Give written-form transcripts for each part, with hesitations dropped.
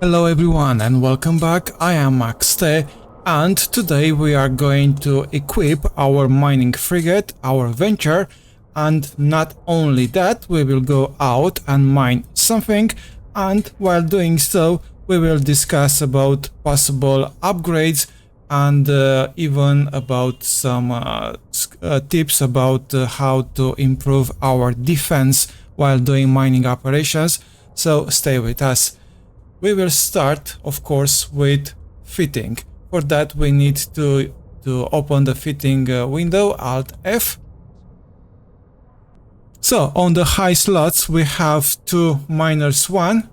Hello everyone and welcome back. I am Maxte and today we are going to equip our mining frigate, our venture, and not only that, we will go out and mine something, and while doing so we will discuss about possible upgrades and even about some tips about how to improve our defense while doing mining operations, so stay with us. We will start, of course, with fitting. For that we need to open the fitting window, Alt F. So on the high slots we have two miners one,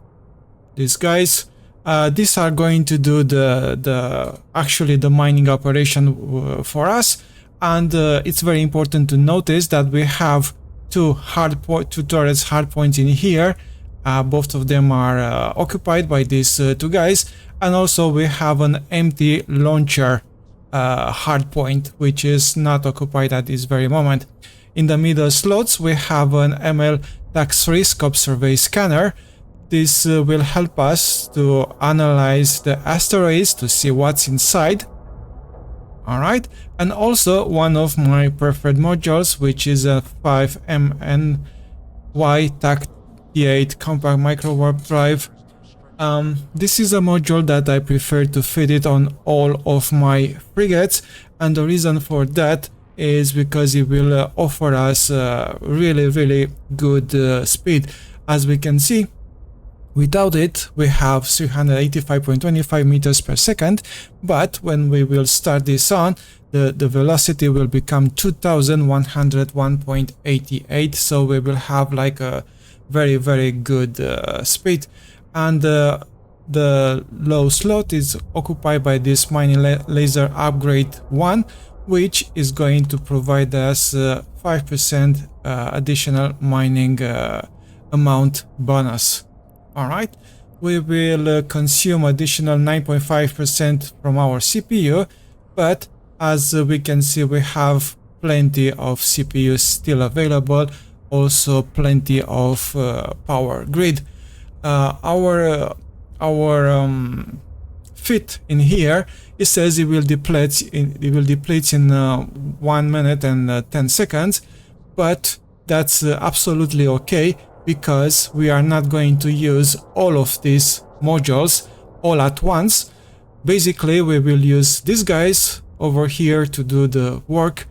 these guys. These are going to do actually the mining operation for us, and it's very important to notice that we have two turrets hardpoints in here. Both of them are occupied by these two guys, and also we have an empty launcher hardpoint which is not occupied at this very moment. In the middle slots we have an ML tax risk scope survey scanner. This will help us to analyze the asteroids to see what's inside. Alright, and also one of my preferred modules, which is a 5MNY TAC 8 compact microwarpdrive. This is a module that I prefer to fit it on all of my frigates, and the reason for that is because it will offer us really good speed. As we can see, without it we have 385.25 meters per second, but when we will start this on, the velocity will become 2101.88, so we will have like a very good speed. And the low slot is occupied by this mining laser upgrade 1, which is going to provide us 5% additional mining amount bonus. Alright, we will consume additional 9.5% from our CPU, but as we can see we have plenty of CPUs still available, also plenty of power grid. Our fit in here, it says it will deplete in 1 minute and 10 seconds, but that's absolutely okay, because we are not going to use all of these modules all at once. Basically we will use these guys over here to do the work,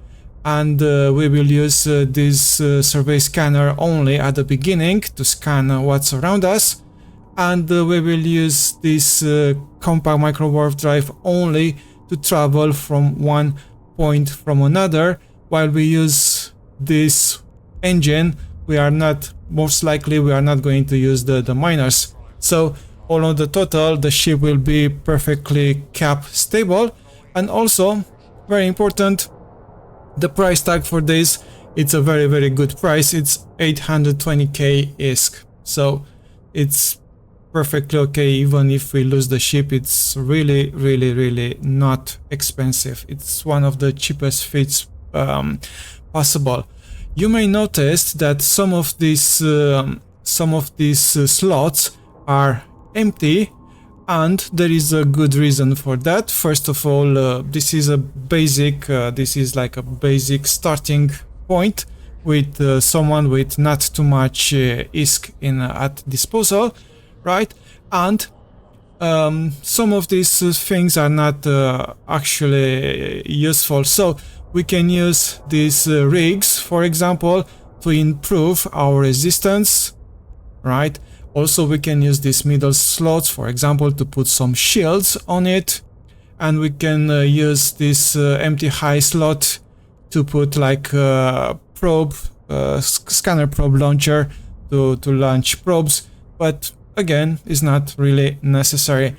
and we will use this survey scanner only at the beginning to scan what's around us, and we will use this compact microwarpdrive only to travel from one point from another. While we use this engine, most likely we are not going to use the miners. So all on the total the ship will be perfectly cap stable. And also very important, the price tag for this, it's a very good price. It's 820k ISK, so it's perfectly okay. Even if we lose the ship, it's really not expensive. It's one of the cheapest fits possible. You may notice that some of these slots are empty, and there is a good reason for that. First of all, this is like a basic starting point with someone with not too much ISK at disposal, right? And some of these things are not actually useful, so we can use these rigs, for example, to improve our resistance, right? Also we can use these middle slots, for example, to put some shields on it, and we can use this empty high slot to put like scanner probe launcher to launch probes, but again it's not really necessary.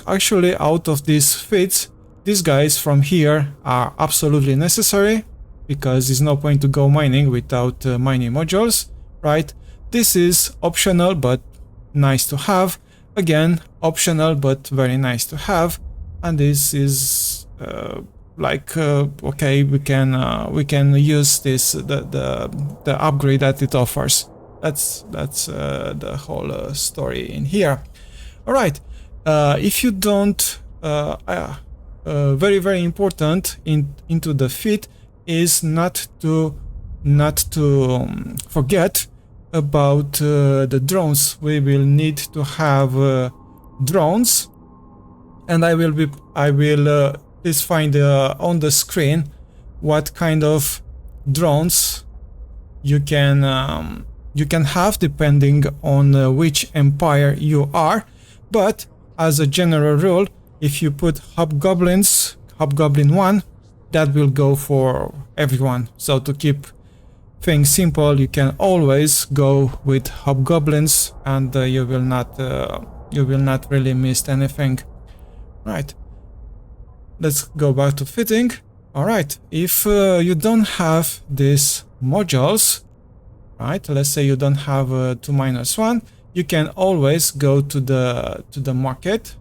Actually, out of these fits, these guys from here are absolutely necessary, because there's no point to go mining without mining modules, right? This is optional but nice to have. Again, optional but very nice to have. And this is okay, we can use this the upgrade that it offers. That's the whole story in here. All right. If you don't, very important into the feed is not to forget about the drones. We will need to have drones, and I will please find on the screen what kind of drones you can have depending on which empire you are. But as a general rule, if you put Hobgoblin 1, that will go for everyone. So to keep things simple, you can always go with Hobgoblins, and you will not really miss anything. Right. Let's go back to fitting. All right. If you don't have these modules, right? Let's say you don't have 2-1. You can always go to the market,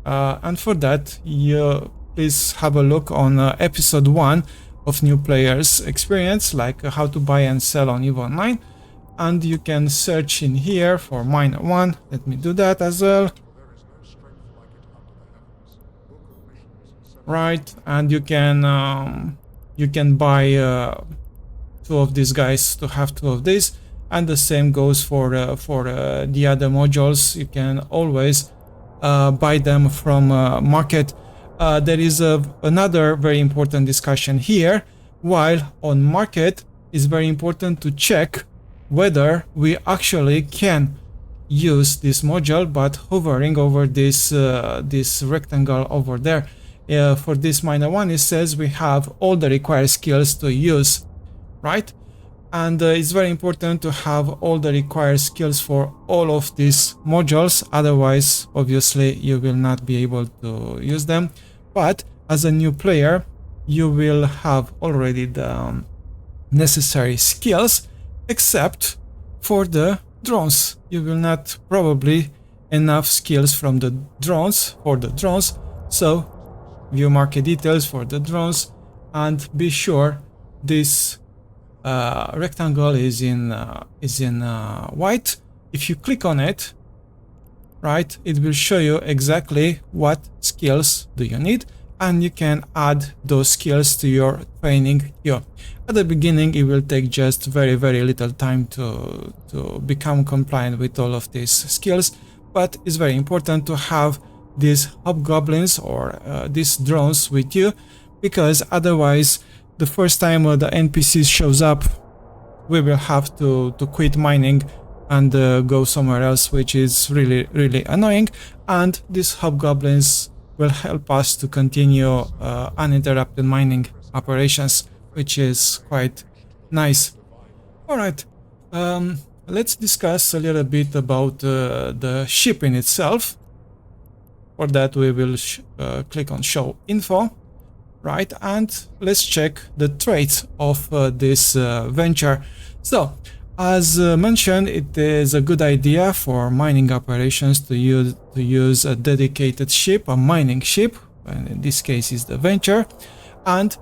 and for that, you please have a look on episode 1 of New Players Experience, like how to buy and sell on EVE Online, and you can search in here for -1. Let me do that as well. Right, and you can buy 2 of these guys to have 2 of these, and the same goes for the other modules. You can always buy them from market. There is another very important discussion here. While on market, it's very important to check whether we actually can use this module, but hovering over this rectangle over there. For this -1, it says we have all the required skills to use, right? And it's very important to have all the required skills for all of these modules. Otherwise, obviously, you will not be able to use them. But as a new player, you will have already the necessary skills, except for the drones. You will not probably enough skills from the drones for the drones. So view market details for the drones, and be sure this rectangle is in white. If you click on it, right, it will show you exactly what skills do you need, and you can add those skills to your training here. At the beginning, it will take just very little time to become compliant with all of these skills, but it's very important to have these hobgoblins or these drones with you, because otherwise the first time the NPC shows up, we will have to quit mining and go somewhere else, which is really annoying. And these hobgoblins will help us to continue uninterrupted mining operations, which is quite nice. All right, let's discuss a little bit about the ship in itself. For that, we will click on show info, right? And let's check the traits of this venture. So, as mentioned, it is a good idea for mining operations to use a dedicated ship, a mining ship, and in this case is the venture. And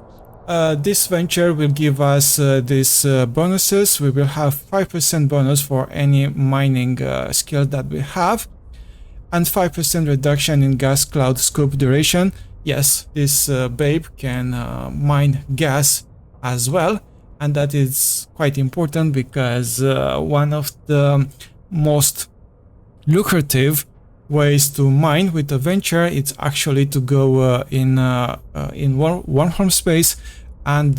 this venture will give us these bonuses. We will have 5% bonus for any mining skill that we have, and 5% reduction in gas cloud scope duration. Yes, this babe can mine gas as well, and that is quite important because one of the most lucrative ways to mine with a venture is actually to go in wormhole space and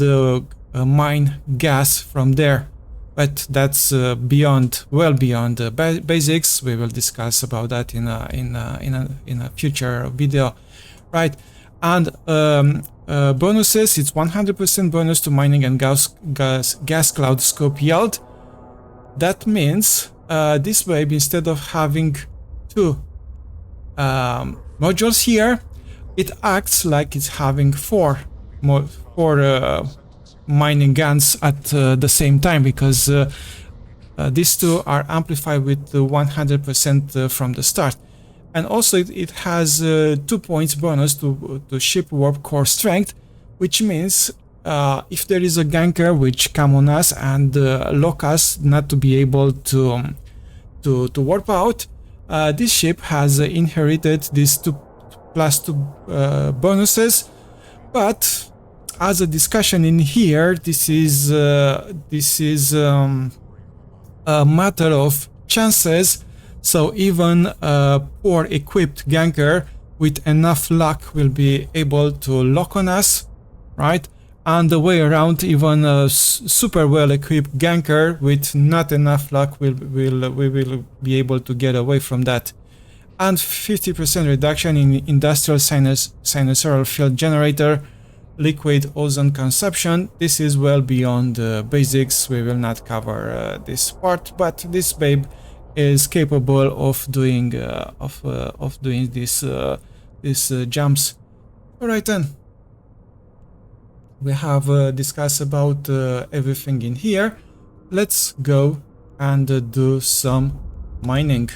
mine gas from there. But that's well beyond the basics. We will discuss about that in a future video, right? And bonuses, it's 100% bonus to mining and gas cloud scope yield. That means this way, instead of having 2 modules here, it acts like it's having 4 mining guns at the same time, because these 2 are amplified with 100% from the start. And also it has 2 points bonus to ship warp core strength, which means if there is a ganker which come on us and lock us not to be able to warp out, This ship has inherited these +2 bonuses, but as a discussion in here, this is a matter of chances. So even a poor equipped ganker with enough luck will be able to lock on us, right? And the way around, even a super well equipped ganker with not enough luck we will be able to get away from that. And 50% reduction in industrial sinusoidal field generator, liquid ozone consumption. This is well beyond the basics. We will not cover this part, but this babe is capable of doing these jumps. All right then. We have discussed about everything in here. Let's go and do some mining.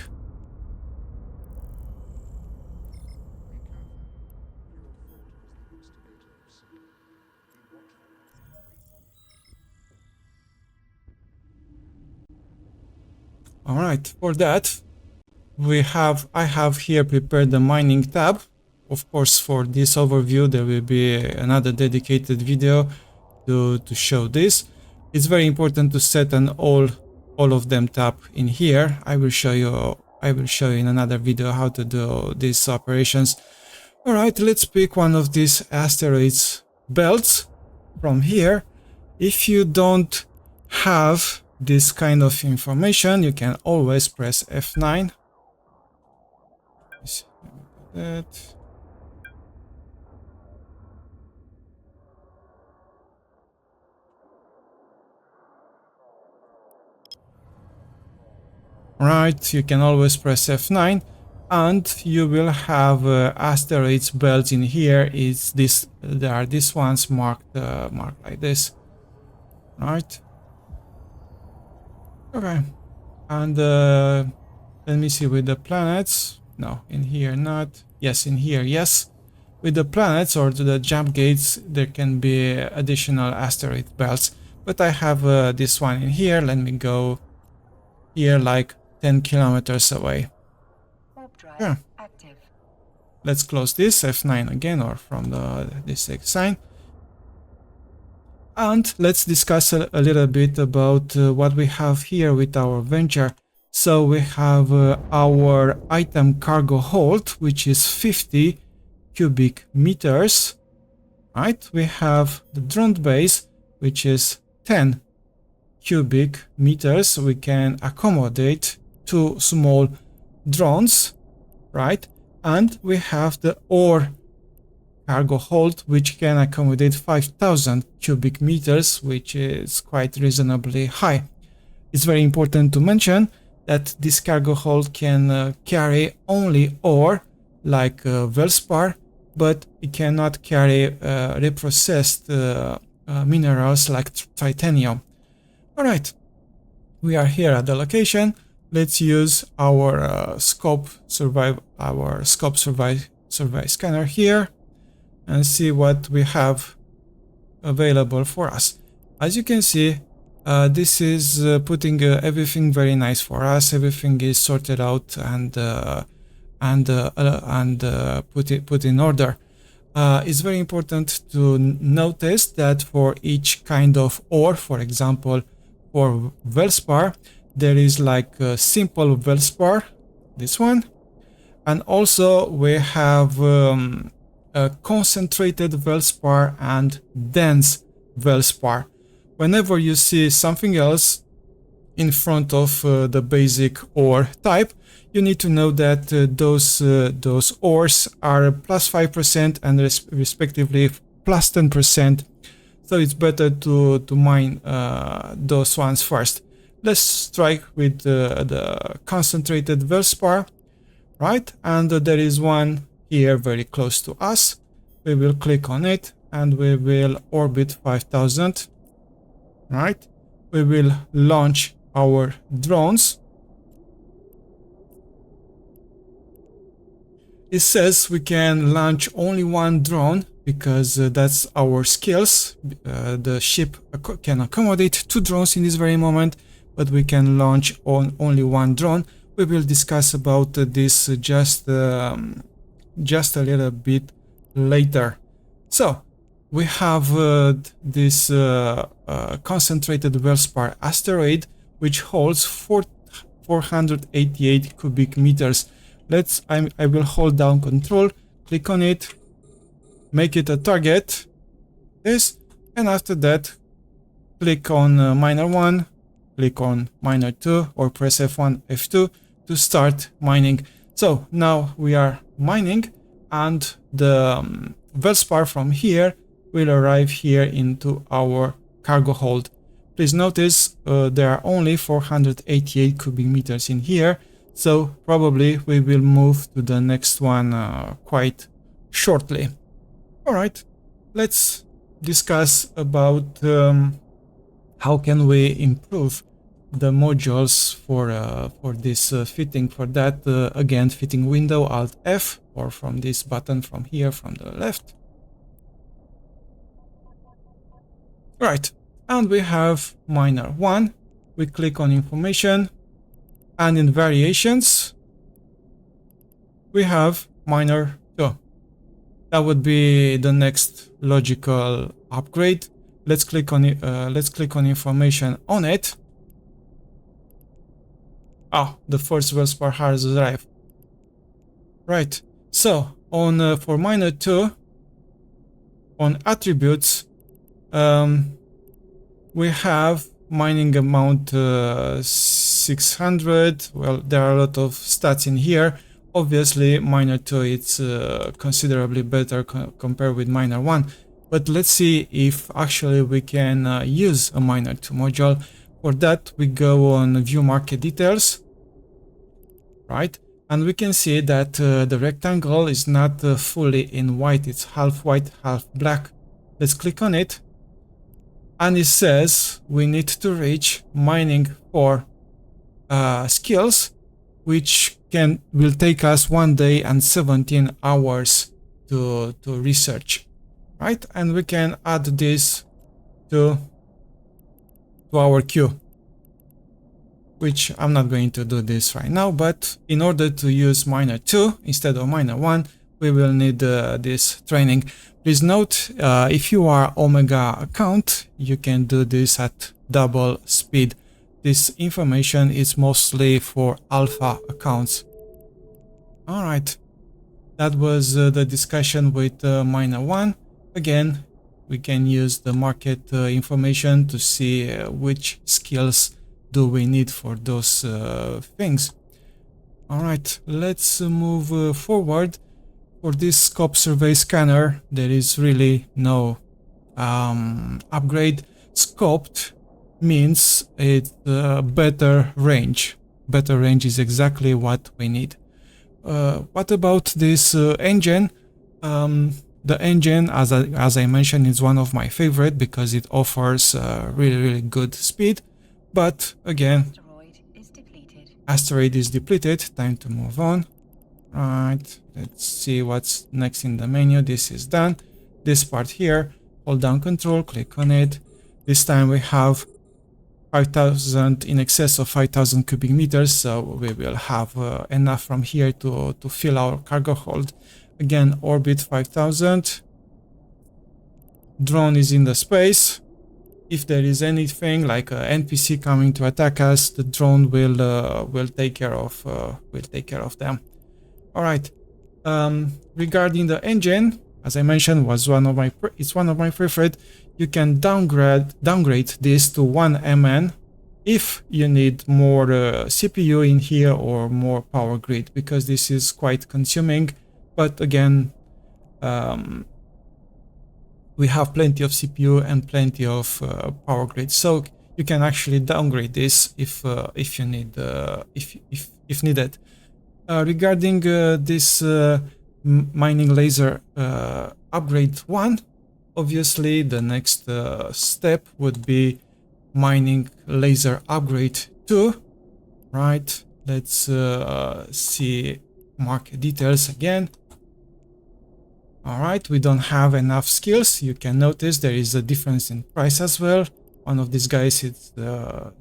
All right, for that I have here prepared the mining tab. Of course, for this overview there will be another dedicated video to show this. It's very important to set an all of them tab in here. I will show you in another video how to do these operations. All right, let's pick one of these asteroids belts from here. If you don't have this kind of information, you can always press F9. That. Right, you can always press F9 and you will have asteroids belts in here. There are these ones marked like this. Right. Okay, and let me see with the planets. No, in here not. Yes, in here yes. With the planets or to the jump gates, there can be additional asteroid belts. But I have this one in here. Let me go here, like 10 kilometers away. Yeah. Active. Let's close this F9 again, or from this sign. And let's discuss a little bit about what we have here with our venture. So we have our item cargo hold, which is 50 cubic meters, right? We have the drone base, which is 10 cubic meters. We can accommodate 2 small drones, right? And we have the ore cargo hold, which can accommodate 5,000 cubic meters, which is quite reasonably high. It's very important to mention that this cargo hold can carry only ore, like Velspar, but it cannot carry reprocessed minerals like titanium. All right, we are here at the location. Let's use our scope survey scanner here and see what we have available for us. As you can see, this is putting everything very nice for us. Everything is sorted out and put in order. It's very important to notice that for each kind of ore, for example, for Velspar, there is like a simple Velspar, this one, and also we have a concentrated Velspar and dense Velspar. Whenever you see something else in front of the basic ore type, you need to know that those ores are +5% and respectively +10%. So it's better to mine those ones first. Let's try with the concentrated Velspar, right? And there is one here very close to us. We will click on it and we will orbit 5,000, right? We will launch our drones. It says we can launch only one drone because that's our skills. The ship can accommodate 2 drones in this very moment, but we can launch on only one drone. we will discuss about this just a little bit later. So we have this concentrated Wellspar asteroid, which holds 488 cubic meters. I will hold down control, click on it, make it a target, this, and after that click on miner 1, click on miner 2, or press F1, F2 to start mining. So now we are mining, and the Wellspar from here will arrive here into our cargo hold. Please notice there are only 488 cubic meters in here, so probably we will move to the next one quite shortly. Alright, let's discuss about how can we improve the modules for this fitting. For that, again, fitting window, Alt F, or from this button from here, from the left. Right, and we have miner 1. We click on information, and in variations, we have miner 2. That would be the next logical upgrade. Let's click on it. Let's click on information on it. Oh, the first Wellspar has arrived. Right. So on for miner 2, on attributes, we have mining amount 600. Well, there are a lot of stats in here. Obviously, miner 2 it's considerably better compared with miner 1. But let's see if actually we can use a miner 2 module. For that, we go on view market details, right? And we can see that the rectangle is not fully in white. It's half white, half black. Let's click on it. And it says we need to reach mining for skills, which will take us 1 day and 17 hours to research, right? And we can add this to our queue, which I'm not going to do this right now, but in order to use miner 2 instead of miner 1, we will need this training. Please note, if you are Omega account, you can do this at double speed. This information is mostly for alpha accounts. All right, that was the discussion with miner 1. Again, we can use the market information to see which skills do we need for those things. All right, let's move forward. For this scope survey scanner, there is really no upgrade. Scoped means it's better range. Better range is exactly what we need. What about this engine? The engine, as I mentioned, is one of my favorite because it offers really good speed. But again, asteroid is depleted. Time to move on. Right, let's see what's next in the menu. This is done. This part here, hold down control, click on it. This time we have 5,000, in excess of 5,000 cubic meters, so we will have enough from here to fill our cargo hold. Again, orbit 5,000. Drone is in the space. If there is anything like an NPC coming to attack us, the drone will take care of them. All right. Regarding the engine, as I mentioned, it's one of my favorite. You can downgrade this to 1 MN if you need more CPU in here or more power grid, because this is quite consuming. But again, we have plenty of CPU and plenty of power grid, so you can actually downgrade this if you need if needed. Regarding this mining laser upgrade 1, obviously the next step would be mining laser upgrade 2, right? Let's see market details again. All right, we don't have enough skills. You can notice there is a difference in price as well. One of these guys is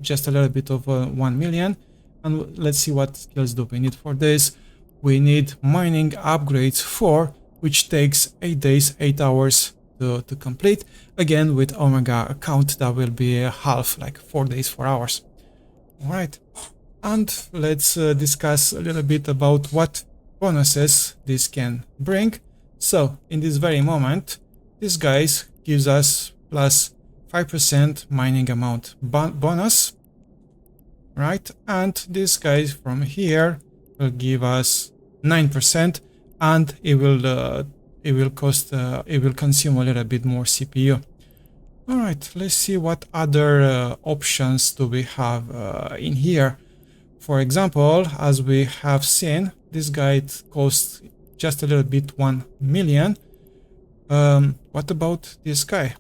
just a little bit over 1 million. And let's see what skills do we need for this. We need mining upgrades 4, which takes 8 days, 8 hours to complete. Again, with Omega account, that will be half, like 4 days, 4 hours. All right. And let's discuss a little bit about what bonuses this can bring. So in this very moment, this guy gives us plus 5% mining amount bonus, right? And this guy from here will give us 9%, and it will consume a little bit more CPU. All right, let's see what other options do we have in here. For example, as we have seen, this guy costs just a little bit 1 million. What about this guy?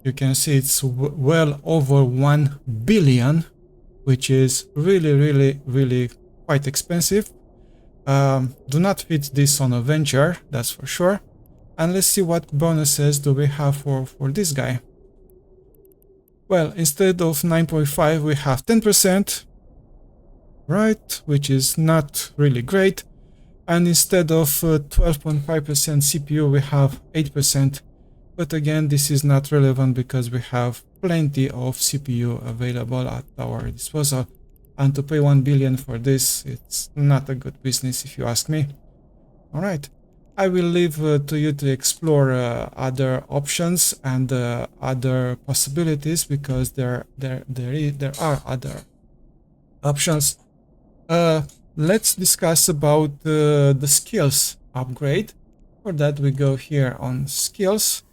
You can see it's well over 1 billion, which is really quite expensive. Do not fit this on a venture, that's for sure. And let's see what bonuses do we have for this guy. Well, instead of 9.5, we have 10%, right, which is not really great. And instead of 12.5% CPU, we have 8%. But again, this is not relevant because we have plenty of CPU available at our disposal. And to pay 1 billion for this, it's not a good business if you ask me. All right. I will leave to you to explore other options and other possibilities, because there are other options. Let's discuss about the skills upgrade. For that, we go here on skills.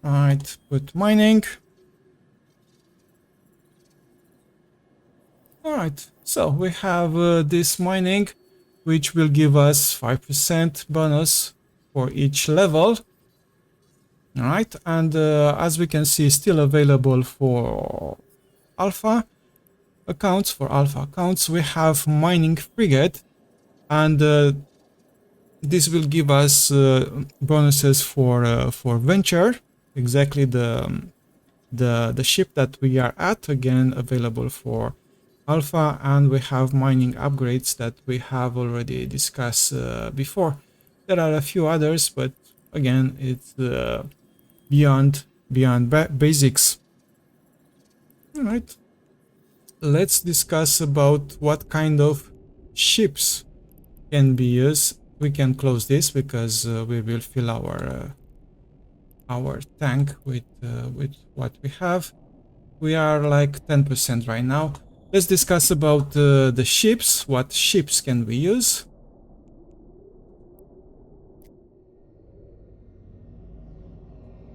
All right, put mining. All right, so we have this mining, which will give us 5% bonus for each level. All right, and as we can see, still available for alpha accounts. For alpha accounts, we have mining frigate, and this will give us bonuses for venture, exactly the ship that we are at, again available for alpha. And we have mining upgrades that we have already discussed before. There are a few others, but again, it's beyond basics. All right, let's discuss about what kind of ships can be used. We can close this because we will fill our tank with what we have. We are like 10% right now. Let's discuss about the ships. What ships can we use?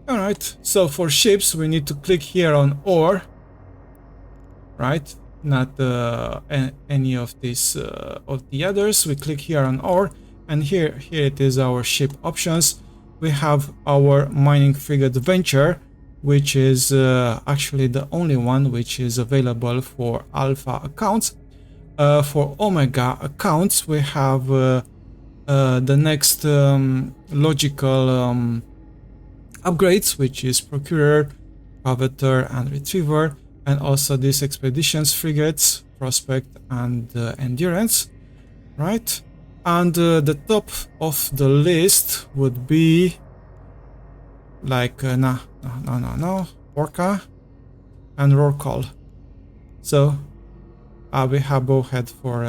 All right, so for ships, we need to click here on ore, right? Not any of these of the others. We click here on ore, and here it is, our ship options. We have our mining frigate venture, which is actually the only one which is available for alpha accounts. For omega accounts, we have the next logical upgrades, which is Procurer, Coveter, and Retriever, and also these expeditions frigates, Prospect, and Endurance, right? And the top of the list would be like Orca and Rorqual. So we have bowhead for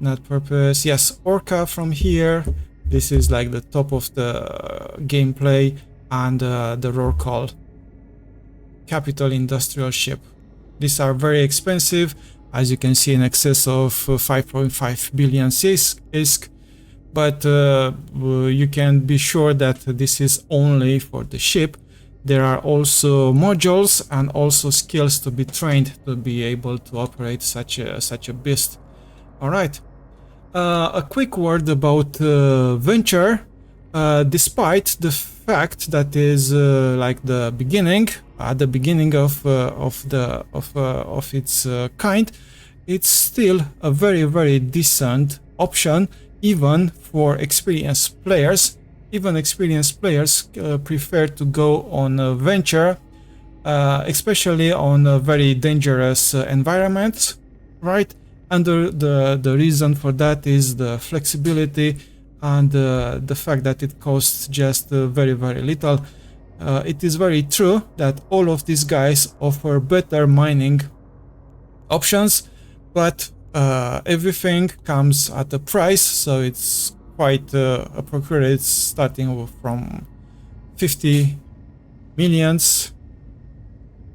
that purpose. Yes, Orca from here. This is like the top of the gameplay, and the Rorqual, capital industrial ship. These are very expensive, as you can see, in excess of 5.5 billion ISK, but you can be sure that this is only for the ship. There are also modules and also skills to be trained to be able to operate such a beast. All right. A quick word about venture. Despite the fact that is like the beginning, at the beginning of its kind, it's still a very decent option, even for experienced players. Even experienced players prefer to go on a venture especially on very dangerous environments, right? And the reason for that is the flexibility and the fact that it costs just very, very little. It is very true that all of these guys offer better mining options, but everything comes at a price, so it's quite a Procure. It's starting from 50 millions,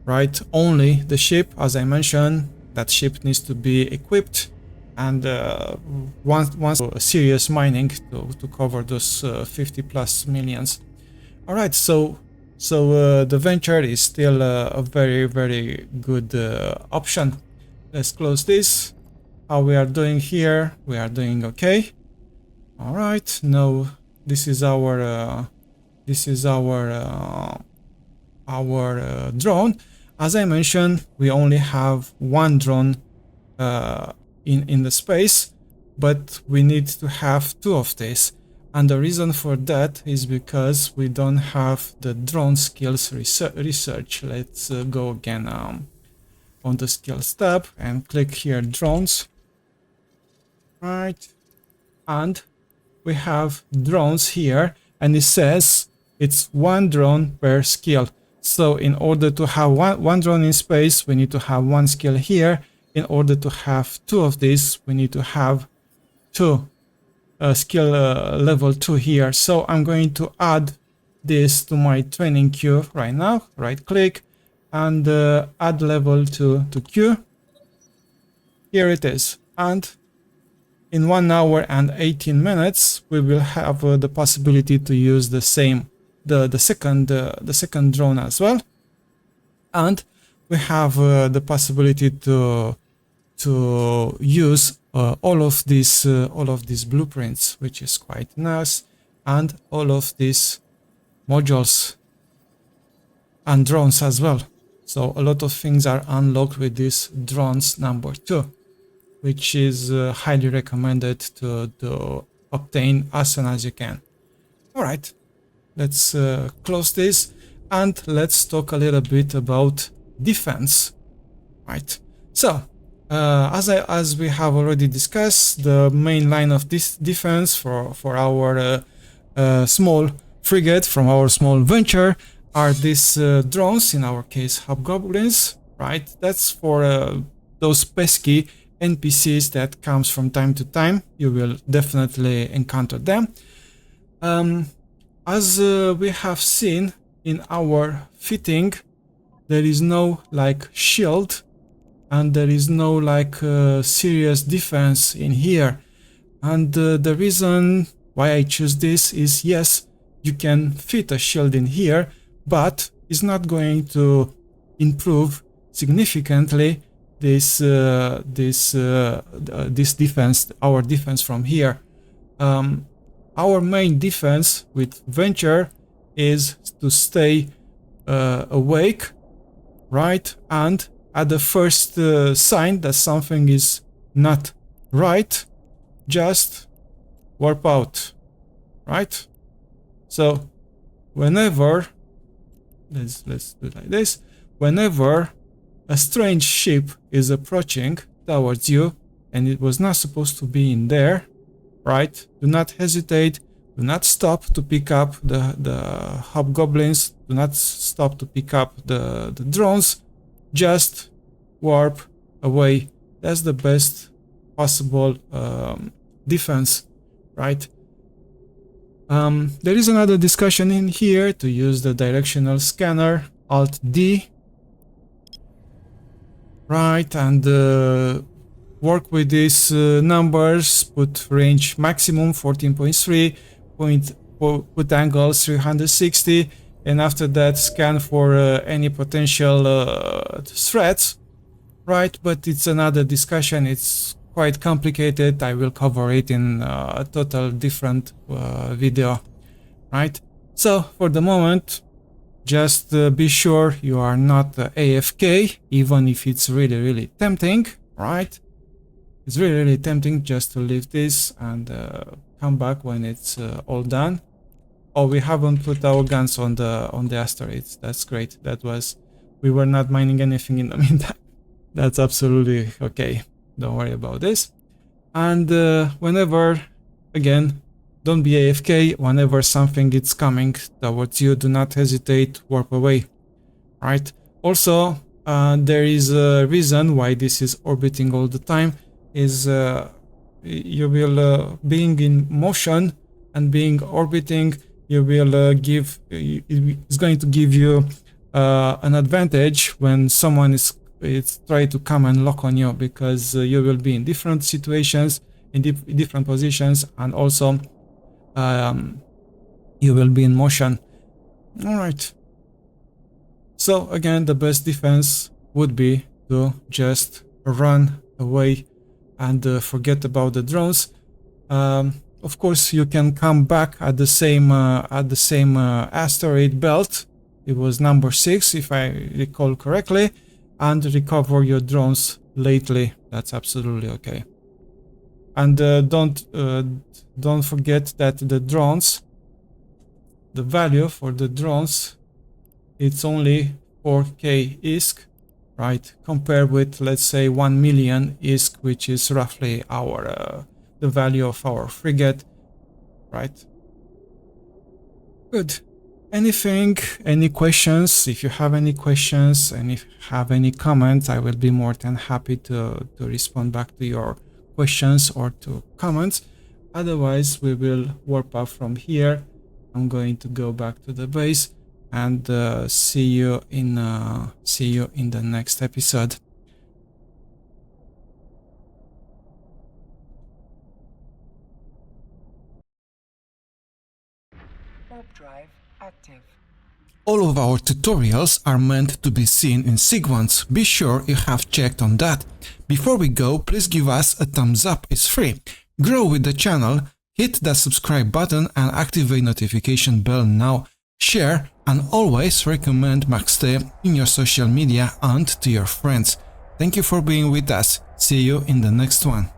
right? Only the ship, as I mentioned, that ship needs to be equipped, and once a serious mining to cover those 50 plus millions. All right, so the venture is still a very, very good option. Let's close this. How we are doing here? We are doing okay. All right, now this is our drone. As I mentioned, we only have one drone in the space, but we need to have two of these. And the reason for that is because we don't have the drone skills research. Let's go again on the skills tab and click here drones. Right, and we have drones here, and it says it's one drone per skill. So in order to have one drone in space, we need to have one skill here. In order to have two of these, we need to have two skill level 2 here. So I'm going to add this to my training queue right now. Right click and add level to queue. Here it is. And in 1 hour and 18 minutes, we will have the possibility to use the second drone as well, and we have the possibility to use all of these blueprints, which is quite nice, and all of these modules and drones as well. So a lot of things are unlocked with this drones number 2, which is highly recommended to obtain as soon as you can. All right, let's close this and let's talk a little bit about defense. Right. So as we have already discussed, the main line of this defense for our small frigate, from our small venture, are these drones, in our case hobgoblins. Right. That's for those pesky NPCs that comes from time to time. You will definitely encounter them. As we have seen in our fitting, there is no like shield and there is no like serious defense in here. And the reason why I choose this is, yes, you can fit a shield in here, but it's not going to improve significantly this defense, our defense from here. Our main defense with venture is to stay awake, right? And at the first sign that something is not right, just warp out, right? So whenever, let's do it like this, whenever a strange ship is approaching towards you and it was not supposed to be in there, right? Do not hesitate, do not stop to pick up the hobgoblins, do not stop to pick up the drones, just warp away. That's the best possible defense, right? There is another discussion in here to use the directional scanner, Alt D, right, and work with these numbers, put range maximum 14.3, put angle 360, and after that scan for any potential threats, right? But it's another discussion, it's quite complicated. I will cover it in a total different video, right? So for the moment, just be sure you are not AFK, even if it's really, really tempting, right? It's really, really tempting just to leave this and come back when it's all done. Oh, we haven't put our guns on the asteroids. That's great. That was we were not mining anything in the meantime. That's absolutely okay. Don't worry about this. And whenever, again, don't be AFK. Whenever something is coming towards you, do not hesitate, warp away, right? Also, there is a reason why this is orbiting all the time, is you will, being in motion and being orbiting, you will it's going to give you an advantage when someone is trying to come and lock on you, because you will be in different situations, in different positions, and also you will be in motion. All right. So again, the best defense would be to just run away and forget about the drones. Of course, you can come back at the same asteroid belt. It was number 6, if I recall correctly, and recover your drones lately. That's absolutely okay. And don't forget that the drones, the value for the drones, it's only 4k ISK, right? Compared with, let's say, 1 million ISK, which is roughly our the value of our frigate, right? Good. Anything, any questions? If you have any questions and if you have any comments, I will be more than happy to respond back to your questions or to comments. Otherwise, we will warp up from here. I'm going to go back to the base and see you in the next episode. Warpdrive active. All of our tutorials are meant to be seen in sequence. Be sure you have checked on that. Before we go, please give us a thumbs up, it's free. Grow with the channel, hit the subscribe button and activate notification bell now. Share and always recommend Maxte in your social media and to your friends. Thank you for being with us. See you in the next one.